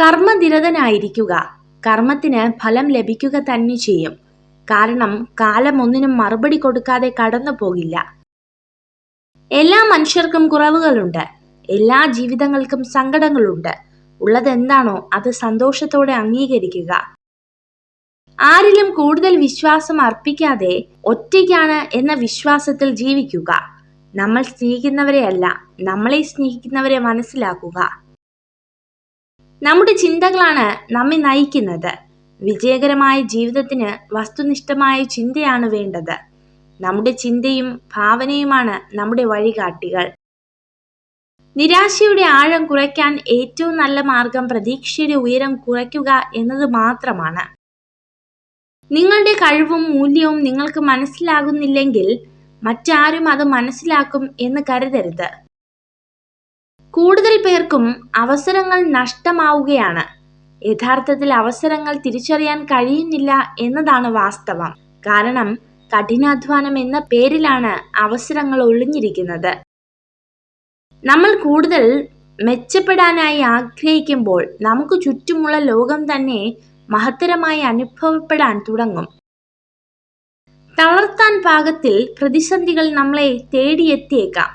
കർമ്മനിരതനായിരിക്കുക. കർമ്മത്തിന് ഫലം ലഭിക്കുക തന്നെ ചെയ്യും. കാരണം കാലം ഒന്നിനും മറുപടി കൊടുക്കാതെ കടന്നു പോകില്ല. എല്ലാ മനുഷ്യർക്കും കുറവുകളുണ്ട്. എല്ലാ ജീവിതങ്ങൾക്കും സങ്കടങ്ങളുണ്ട്. ഉള്ളതെന്താണോ അത് സന്തോഷത്തോടെ അംഗീകരിക്കുക. ആരിലും കൂടുതൽ വിശ്വാസം അർപ്പിക്കാതെ ഒറ്റയ്ക്കാണ് എന്ന വിശ്വാസത്തിൽ ജീവിക്കുക. നമ്മൾ സ്നേഹിക്കുന്നവരെയല്ല, നമ്മളെ സ്നേഹിക്കുന്നവരെ മനസ്സിലാക്കുക. നമ്മുടെ ചിന്തകളാണ് നമ്മെ നയിക്കുന്നത്. വിജയകരമായ ജീവിതത്തിന് വസ്തുനിഷ്ഠമായ ചിന്തയാണ് വേണ്ടത്. നമ്മുടെ ചിന്തയും ഭാവനയുമാണ് നമ്മുടെ വഴികാട്ടികൾ. നിരാശയുടെ ആഴം കുറയ്ക്കാൻ ഏറ്റവും നല്ല മാർഗം പ്രതീക്ഷയുടെ ഉയരം കുറയ്ക്കുക എന്നത് മാത്രമാണ്. നിങ്ങളുടെ കഴിവും മൂല്യവും നിങ്ങൾക്ക് മനസ്സിലാകുന്നില്ലെങ്കിൽ മറ്റാരും അത് മനസ്സിലാക്കും എന്ന് കരുതരുത്. കൂടുതൽ പേർക്കും അവസരങ്ങൾ നഷ്ടമാവുകയാണ്. യഥാർത്ഥത്തിൽ അവസരങ്ങൾ തിരിച്ചറിയാൻ കഴിയുന്നില്ല എന്നതാണ് വാസ്തവം. കാരണം കഠിനാധ്വാനം എന്ന പേരിലാണ് അവസരങ്ങൾ ഒളിഞ്ഞിരിക്കുന്നത്. നമ്മൾ കൂടുതൽ മെച്ചപ്പെടാനായി ആഗ്രഹിക്കുമ്പോൾ നമുക്ക് ചുറ്റുമുള്ള ലോകം തന്നെ മഹത്തരമായി അനുഭവപ്പെടാൻ തുടങ്ങും. തളർത്താൻ പാകത്തിൽ പ്രതിസന്ധികൾ നമ്മളെ തേടിയെത്തിയേക്കാം.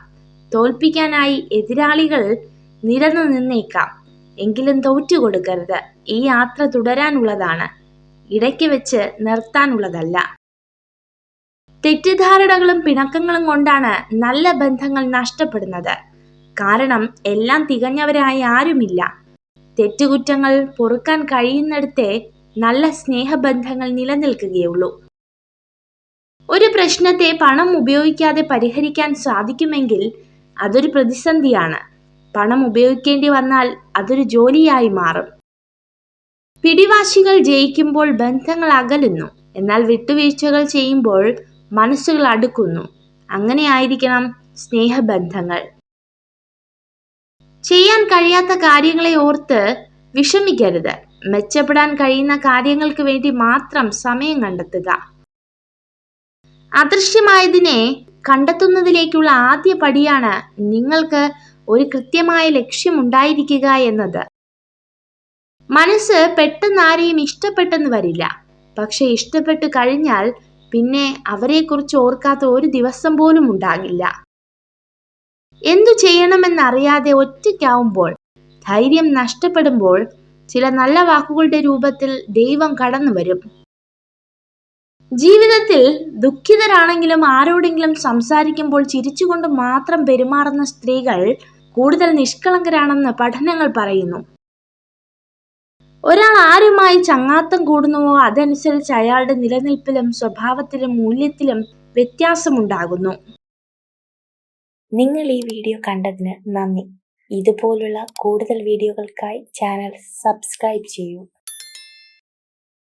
തോൽപ്പിക്കാനായി എതിരാളികൾ നിരന്നു നിന്നേക്കാം. എങ്കിലും തോറ്റുകൊടുക്കരുത്. ഈ യാത്ര തുടരാനുള്ളതാണ്, ഇടയ്ക്ക് വെച്ച് നിർത്താനുള്ളതല്ല. തെറ്റിദ്ധാരണകളും പിണക്കങ്ങളും കൊണ്ടാണ് നല്ല ബന്ധങ്ങൾ നഷ്ടപ്പെടുന്നത്. കാരണം എല്ലാം തികഞ്ഞവരായി ആരുമില്ല. തെറ്റുകുറ്റങ്ങൾ പൊറുക്കാൻ കഴിയുന്നിടത്തെ നല്ല സ്നേഹബന്ധങ്ങൾ നിലനിൽക്കുകയുള്ളൂ. ഒരു പ്രശ്നത്തെ പണം ഉപയോഗിക്കാതെ പരിഹരിക്കാൻ സാധിക്കുമെങ്കിൽ അതൊരു പ്രതിസന്ധിയാണ്. പണം ഉപയോഗിക്കേണ്ടി വന്നാൽ അതൊരു ജോലിയായി മാറും. പിടിവാശികൾ ജയിക്കുമ്പോൾ ബന്ധങ്ങൾ അകലുന്നു. എന്നാൽ വിട്ടുവീഴ്ചകൾ ചെയ്യുമ്പോൾ മനസ്സുകൾ അടുക്കുന്നു. അങ്ങനെയായിരിക്കണം സ്നേഹബന്ധങ്ങൾ. ചെയ്യാൻ കഴിയാത്ത കാര്യങ്ങളെ ഓർത്ത് വിഷമിക്കരുത്. മെച്ചപ്പെടാൻ കഴിയുന്ന കാര്യങ്ങൾക്ക് വേണ്ടി മാത്രം സമയം കണ്ടെത്തുക. അദൃശ്യമായതിനെ കണ്ടെത്തുന്നതിലേക്കുള്ള ആദ്യ പടിയാണ് നിങ്ങൾക്ക് ഒരു കൃത്യമായ ലക്ഷ്യമുണ്ടായിരിക്കുക എന്നത്. മനസ്സ് പെട്ടെന്ന് ആരെയും ഇഷ്ടപ്പെട്ടെന്ന് വരില്ല. പക്ഷെ ഇഷ്ടപ്പെട്ടു കഴിഞ്ഞാൽ പിന്നെ അവരെക്കുറിച്ച് ഓർക്കാത്ത ഒരു ദിവസം പോലും ഉണ്ടാകില്ല. എന്തു ചെയ്യണമെന്നറിയാതെ ഒറ്റയ്ക്കാവുമ്പോൾ, ധൈര്യം നഷ്ടപ്പെടുമ്പോൾ ചില നല്ല വാക്കുകളുടെ രൂപത്തിൽ ദൈവം കടന്നു വരും. ജീവിതത്തിൽ ദുഃഖിതരാണെങ്കിലും ആരോടെങ്കിലും സംസാരിക്കുമ്പോൾ ചിരിച്ചുകൊണ്ട് മാത്രം പെരുമാറുന്ന സ്ത്രീകൾ കൂടുതൽ നിഷ്കളങ്കരാണെന്ന് പഠനങ്ങൾ പറയുന്നു. ഒരാൾ ആരുമായി ചങ്ങാത്തം കൂടുന്നുവോ അതനുസരിച്ച് അയാളുടെ നിലനിൽപ്പിലും സ്വഭാവത്തിലും മൂല്യത്തിലും വ്യത്യാസമുണ്ടാകുന്നു. നിങ്ങൾ ഈ വീഡിയോ കണ്ടതിന് നന്ദി. ഇതുപോലുള്ള കൂടുതൽ വീഡിയോകൾക്കായി ചാനൽ സബ്സ്ക്രൈബ് ചെയ്യൂ.